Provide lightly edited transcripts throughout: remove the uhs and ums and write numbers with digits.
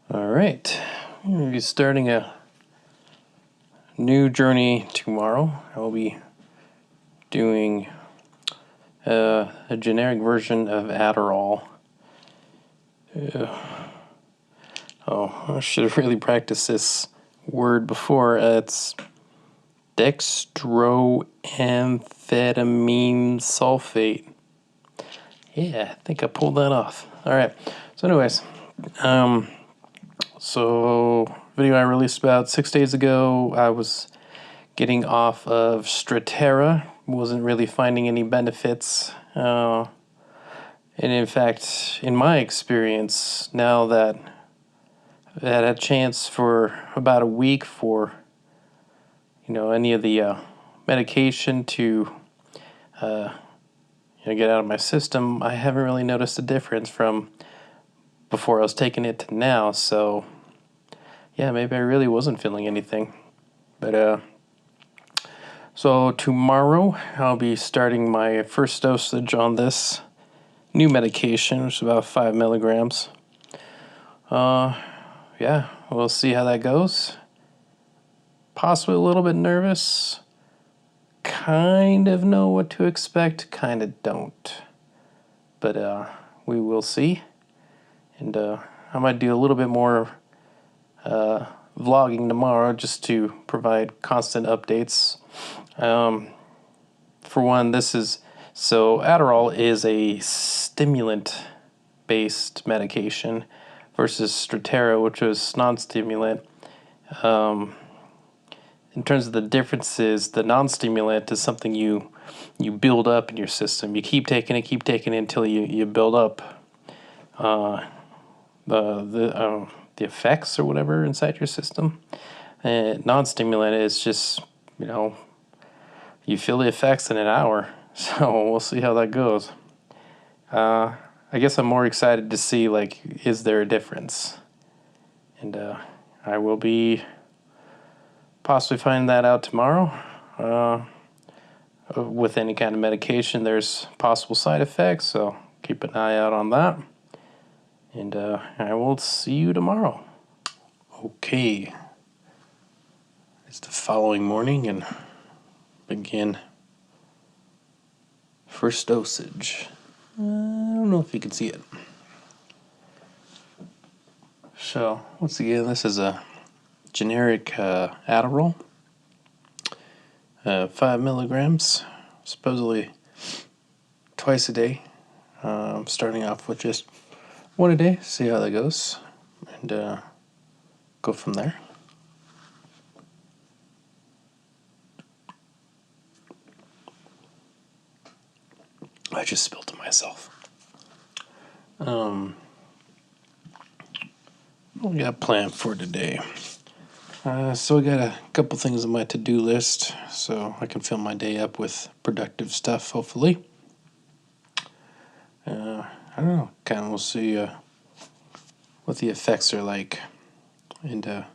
All right, we'll be starting a new journey tomorrow. I'll be doing a generic version of Adderall. I should have really practiced this word before. It's dextroamphetamine sulfate. Yeah, I think I pulled that off. All right. So, anyways, video I released about 6 days ago. I was getting off of Strattera, wasn't really finding any benefits. And in fact, in my experience, now that I've had a chance for about a week for, any of the medication to, get out of my system, I haven't really noticed a difference from before I was taking it to now. So, yeah, maybe I really wasn't feeling anything. But, so tomorrow I'll be starting my first dosage on this new medication, which is about 5 milligrams. Yeah, we'll see how that goes. Possibly a little bit nervous. Kind of know what to expect, kind of don't. But we will see. And I might do a little bit more vlogging tomorrow just to provide constant updates. For one, Adderall is a stimulant-based medication versus Strattera, which was non-stimulant. In terms of the differences, the non-stimulant is something you build up in your system. You keep taking it until you build up the effects or whatever inside your system. Non-stimulant is just, you feel the effects in an hour. So we'll see how that goes. I guess I'm more excited to see, is there a difference? And I will be possibly finding that out tomorrow. With any kind of medication, there's possible side effects, so keep an eye out on that. And I will see you tomorrow. Okay. It's the following morning and begin first dosage. I don't know if you can see it. So, once again, this is a generic Adderall. 5 milligrams, supposedly twice a day. I'm starting off with just one a day, see how that goes, and go from there. I just spilled it myself. What we got planned for today? So I got a couple things on my to-do list, so I can fill my day up with productive stuff, hopefully. I don't know, kind of we'll see what the effects are like. And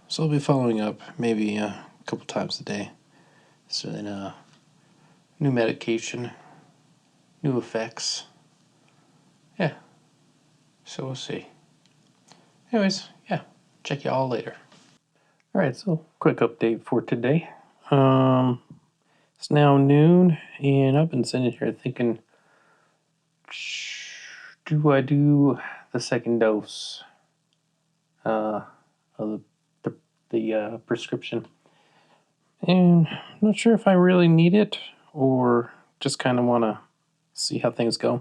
so I'll be following up maybe a couple times a day. So then new medication, new effects. Yeah, so we'll see. Anyways, yeah, check y'all later. All right, so quick update for today. It's now noon, and I've been sitting here thinking, do I do the second dose of the prescription? And I'm not sure if I really need it or just kind of want to see how things go.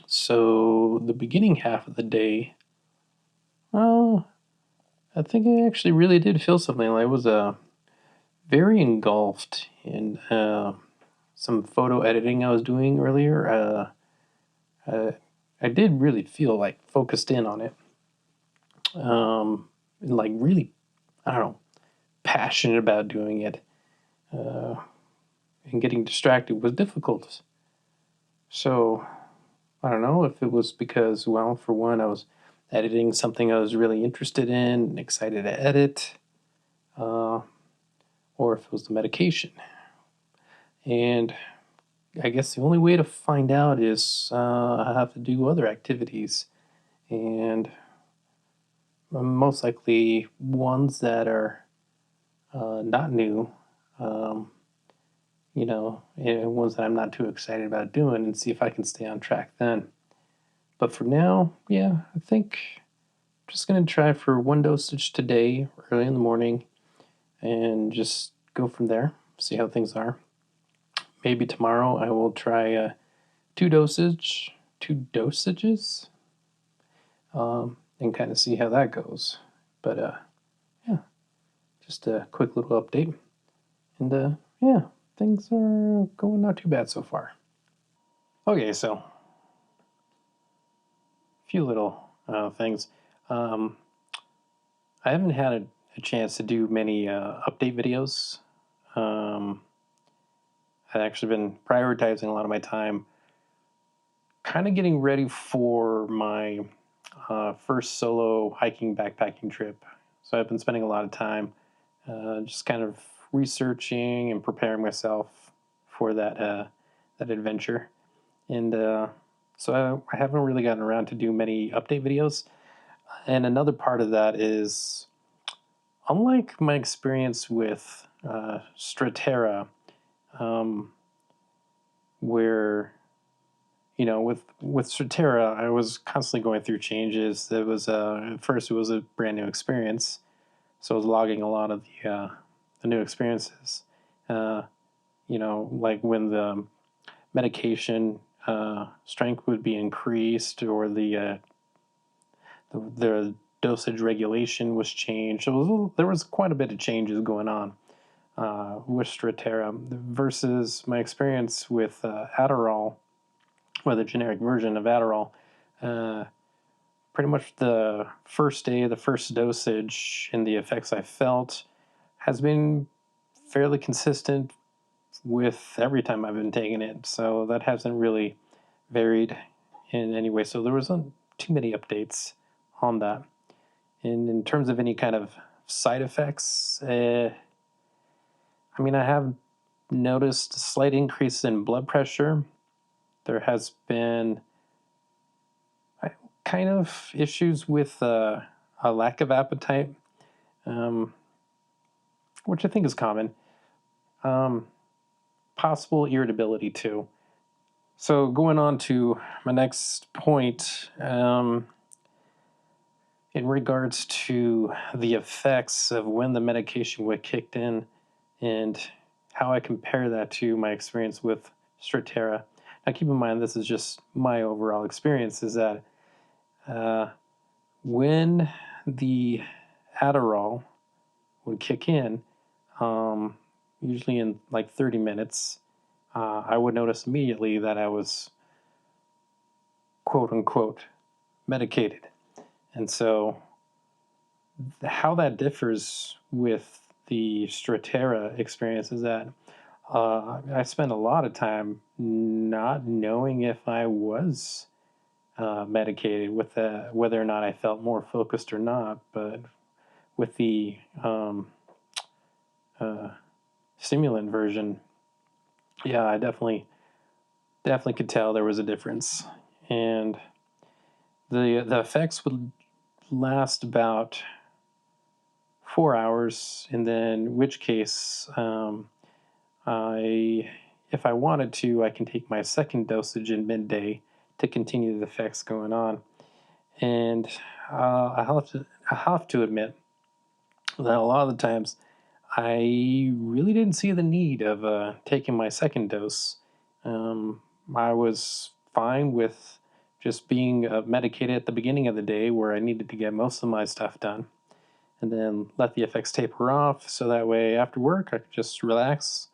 So the beginning half of the day, I think I actually really did feel something. I was very engulfed in some photo editing I was doing earlier. I did really feel focused in on it. And really, I don't know, passionate about doing it. And getting distracted was difficult. So, I don't know if it was because, for one, I was editing something I was really interested in and excited to edit, or if it was the medication. And I guess the only way to find out is I have to do other activities and most likely ones that are not new, and ones that I'm not too excited about doing, and see if I can stay on track then. But for now, yeah, I think I'm just going to try for one dosage today, early in the morning, and just go from there, see how things are. Maybe tomorrow I will try two dosage, two dosages, and kind of see how that goes. But yeah, just a quick little update, and yeah, things are going not too bad so far. Okay, so a few little things. Um, I haven't had a chance to do many update videos. Um, I've actually been prioritizing a lot of my time, kind of getting ready for my first solo hiking backpacking trip. So I've been spending a lot of time just kind of researching and preparing myself for that adventure. And so I haven't really gotten around to do many update videos. And another part of that is, unlike my experience with Straterra, um, where with Straterra, I was constantly going through changes. It was at first it was a brand new experience, so I was logging a lot of the new experiences. Uh, like when the medication strength would be increased, or the dosage regulation was changed. So there was quite a bit of changes going on with Straterra versus my experience with Adderall, or the generic version of Adderall. Uh, Pretty much the first day, the first dosage, and the effects I felt has been fairly consistent with every time I've been taking it. So that hasn't really varied in any way. So there wasn't too many updates on that. And in terms of any kind of side effects, I have noticed a slight increase in blood pressure. There has been kind of issues with a lack of appetite, um, which I think is common. Possible irritability too. So going on to my next point, in regards to the effects of when the medication was kicked in, and how I compare that to my experience with Straterra. Now, keep in mind, this is just my overall experience, is that when the Adderall would kick in, usually in like 30 minutes, I would notice immediately that I was quote unquote medicated. And so, how that differs with the Straterra experience is that I spent a lot of time not knowing if I was medicated, with whether or not I felt more focused or not. But with the stimulant version, yeah, I definitely could tell there was a difference, and the effects would last about 4 hours, and then in which case, if I wanted to, I can take my second dosage in midday to continue the effects going on. And I have to admit that a lot of the times I really didn't see the need of taking my second dose. I was fine with just being medicated at the beginning of the day, where I needed to get most of my stuff done, and then let the effects taper off, so that way after work I could just relax.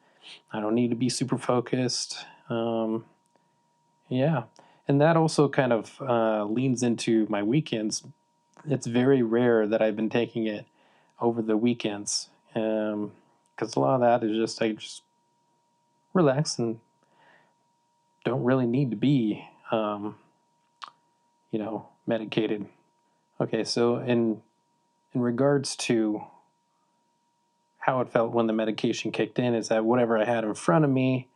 I don't need to be super focused. Yeah. And that also kind of leans into my weekends. It's very rare that I've been taking it over the weekends, because a lot of that is just, I just relax and don't really need to be, medicated. Okay, so in regards to how it felt when the medication kicked in, is that whatever I had in front of me,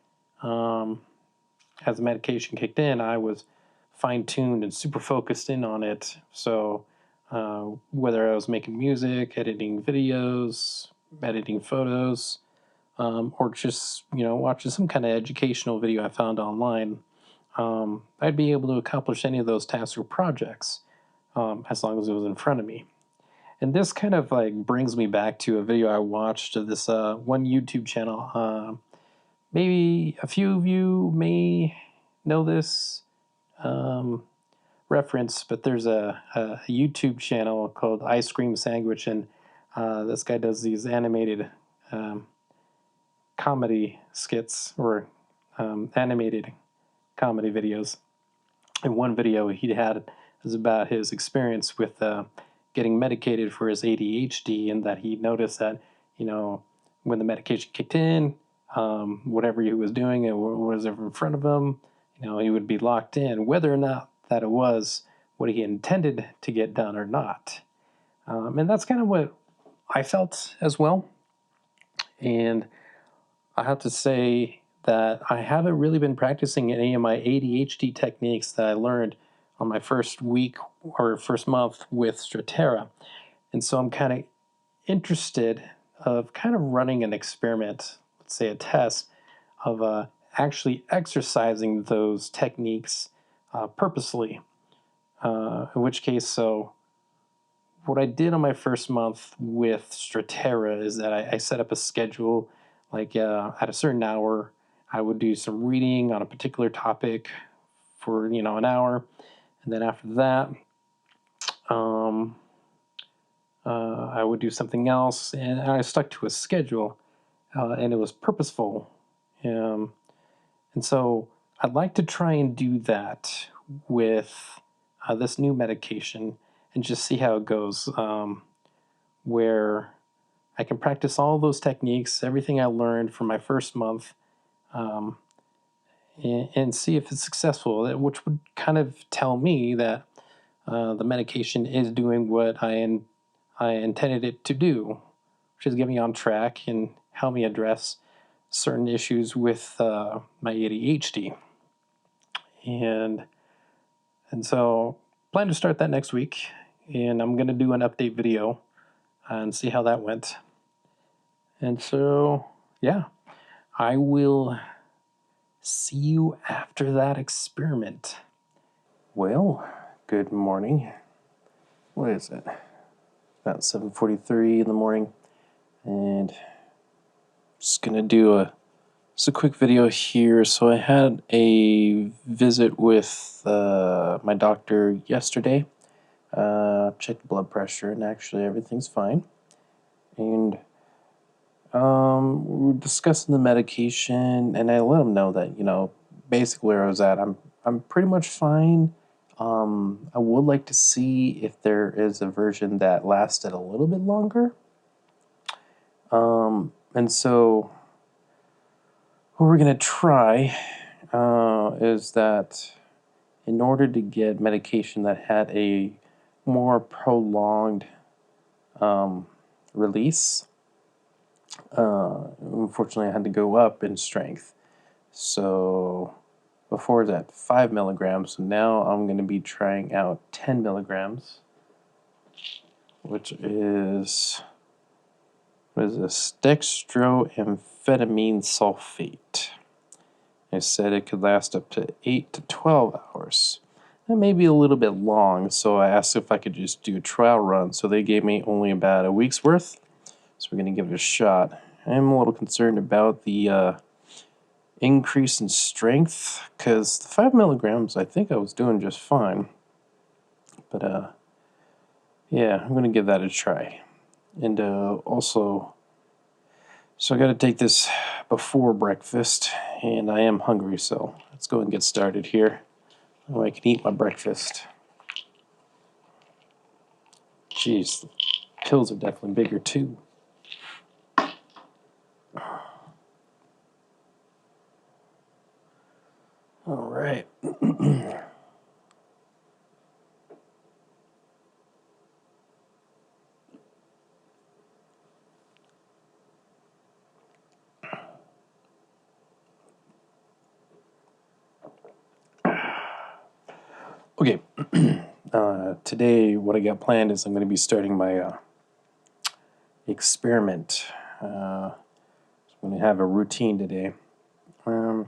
as the medication kicked in, I was fine-tuned and super focused in on it. So whether I was making music, editing videos, editing photos, or just watching some kind of educational video I found online, I'd be able to accomplish any of those tasks or projects as long as it was in front of me. And this kind of like brings me back to a video I watched of this one YouTube channel. Maybe a few of you may know this reference, but there's a YouTube channel called Ice Cream Sandwich, and this guy does these animated comedy skits or animated comedy videos. And one video he had was about his experience with getting medicated for his ADHD, and that he noticed that, when the medication kicked in, whatever he was doing, it was in front of him, he would be locked in, whether or not that it was what he intended to get done or not. And that's kind of what I felt as well. And I have to say that I haven't really been practicing any of my ADHD techniques that I learned on my first week or first month with Strattera. And so I'm kind of interested of kind of running an experiment, let's say a test, of actually exercising those techniques purposely. In which case, so what I did on my first month with Strattera is that I set up a schedule, like at a certain hour, I would do some reading on a particular topic for an hour, and then after that, I would do something else, and I stuck to a schedule, and it was purposeful. And so I'd like to try and do that with this new medication and just see how it goes, where I can practice all those techniques, everything I learned from my first month, and see if it's successful, which would kind of tell me that the medication is doing what I intended it to do, which is get me on track and help me address certain issues with my ADHD. And so plan to start that next week, and I'm going to do an update video and see how that went. And so, yeah, I will see you after that experiment. Well, good morning. What is it? About 7:43 in the morning, and just gonna do a quick video here. So I had a visit with my doctor yesterday. Checked the blood pressure, and actually everything's fine. And we were discussing the medication, and I let him know that basically where I was at, I'm pretty much fine. I would like to see if there is a version that lasted a little bit longer. And so what we're going to try is that in order to get medication that had a more prolonged release, unfortunately I had to go up in strength. So before that 5 milligrams, so now I'm going to be trying out 10 milligrams, which is, what is this? Dextroamphetamine sulfate. They said it could last up to 8 to 12 hours. That may be a little bit long, so I asked if I could just do a trial run. So they gave me only about a week's worth, so we're going to give it a shot. I'm a little concerned about the increase in strength, because the 5 milligrams, I think I was doing just fine. But yeah, I'm going to give that a try. And also, so I got to take this before breakfast, and I am hungry, so let's go and get started here. Oh, I can eat my breakfast. Jeez, the pills are definitely bigger too. All right. Okay, today what I got planned is I'm going to be starting my experiment. I'm going to have a routine today. Um,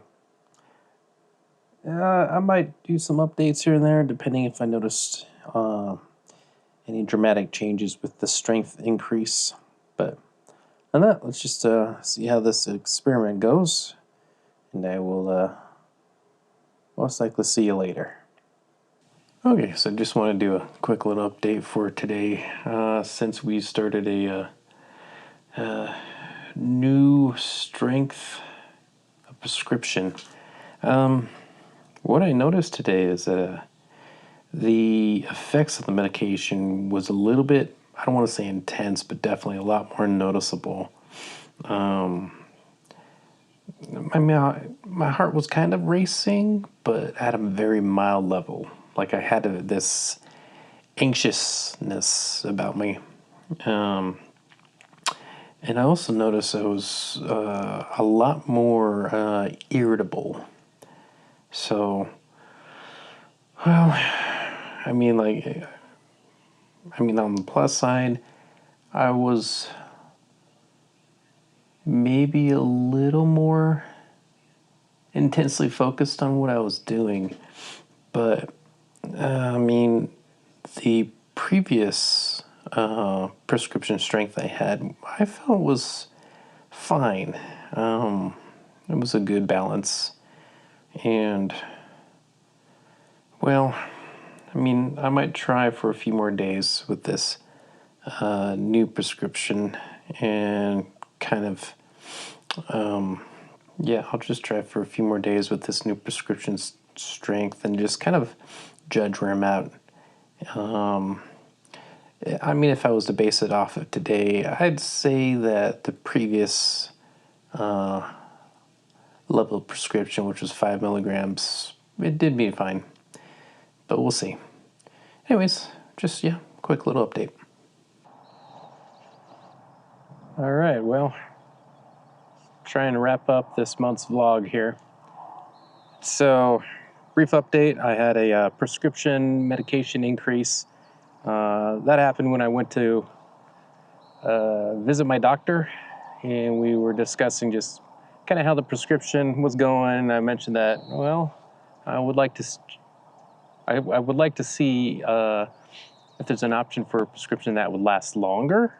I might do some updates here and there, depending if I noticed any dramatic changes with the strength increase. But on that, let's just see how this experiment goes, and I will most likely see you later. Okay, so I just want to do a quick little update for today. Since we started a new strength prescription, what I noticed today is that the effects of the medication was a little bit, I don't want to say intense, but definitely a lot more noticeable. My heart was kind of racing, but at a very mild level. Like I had this anxiousness about me. And I also noticed I was a lot more irritable. So, well, I mean, like, on the plus side, I was maybe a little more intensely focused on what I was doing. But, the previous prescription strength I had, I felt was fine. It was a good balance. And, well, I might try for a few more days with this new prescription and kind of, I'll just try for a few more days with this new prescription strength and just kind of judge where I'm at. If I was to base it off of today, I'd say that the previous level of prescription, which was 5 milligrams, it did me fine. But we'll see. Anyways, just, quick little update. All right, well, trying to wrap up this month's vlog here. So, brief update, I had a prescription medication increase. That happened when I went to visit my doctor, and we were discussing just kind of how the prescription was going. I mentioned that, well, I would like to see if there's an option for a prescription that would last longer.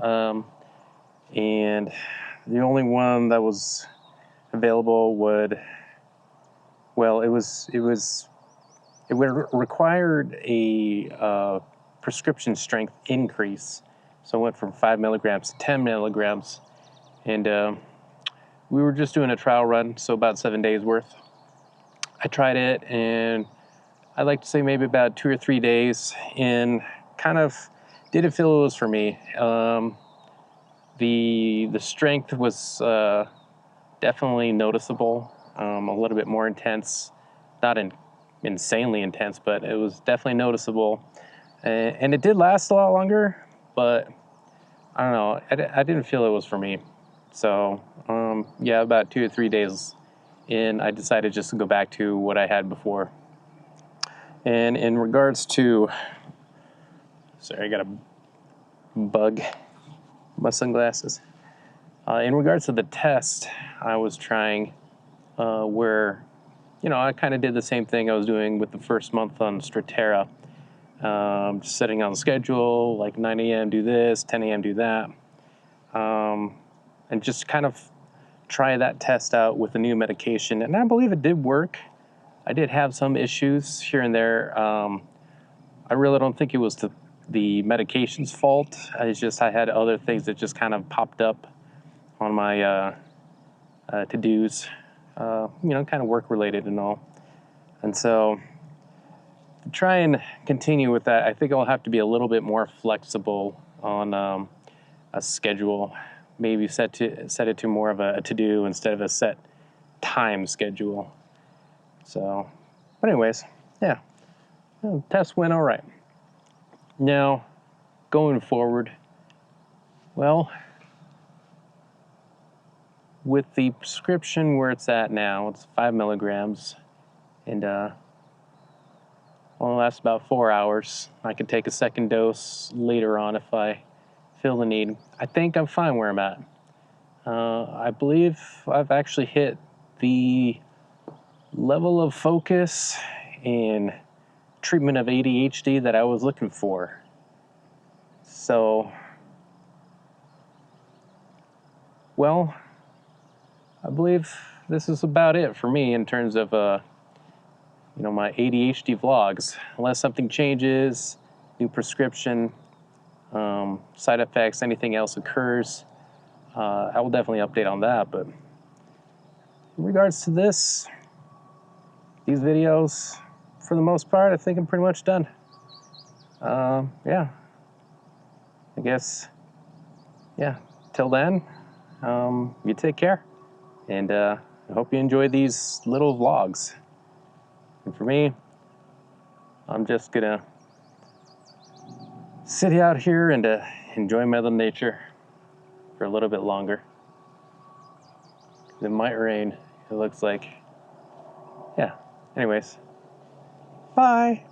And the only one that was available required a prescription strength increase. So it went from 5 milligrams to 10 milligrams. And we were just doing a trial run, so about 7 days worth. I tried it, and I'd like to say maybe about 2 or 3 days in, kind of didn't feel it was for me. The strength was definitely noticeable, a little bit more intense, not insanely intense, but it was definitely noticeable. And it did last a lot longer, but I don't know, I didn't feel it was for me. So, about 2 or 3 days in, I decided just to go back to what I had before. And in regards to, sorry, I got a bug in my sunglasses. In regards to the test I was trying, where, I kind of did the same thing I was doing with the first month on Strattera. Just setting on the schedule, like 9 a.m. do this, 10 a.m. do that. And just kind of try that test out with the new medication. And I believe it did work. I did have some issues here and there. I really don't think it was the medication's fault. It's just I had other things that just kind of popped up on my to-dos, kind of work-related and all. And so to try and continue with that, I think I'll have to be a little bit more flexible on a schedule. Maybe set it to more of a to-do instead of a set time schedule. So, but anyways, the test went all right. Now, going forward, well, with the prescription where it's at now, it's 5 milligrams, and only lasts about 4 hours. I could take a second dose later on if I feel the need. I think I'm fine where I'm at. I believe I've actually hit the level of focus and treatment of ADHD that I was looking for. So, well, I believe this is about it for me in terms of my ADHD vlogs. Unless something changes, new prescription, side effects, anything else occurs, I will definitely update on that. But in regards to these videos, for the most part, I think I'm pretty much done. Yeah, I guess, yeah, till then, you take care, and I hope you enjoy these little vlogs. And for me, I'm just gonna sit out here and enjoy Mother Nature for a little bit longer. It might rain, it looks like. Yeah, anyways, bye.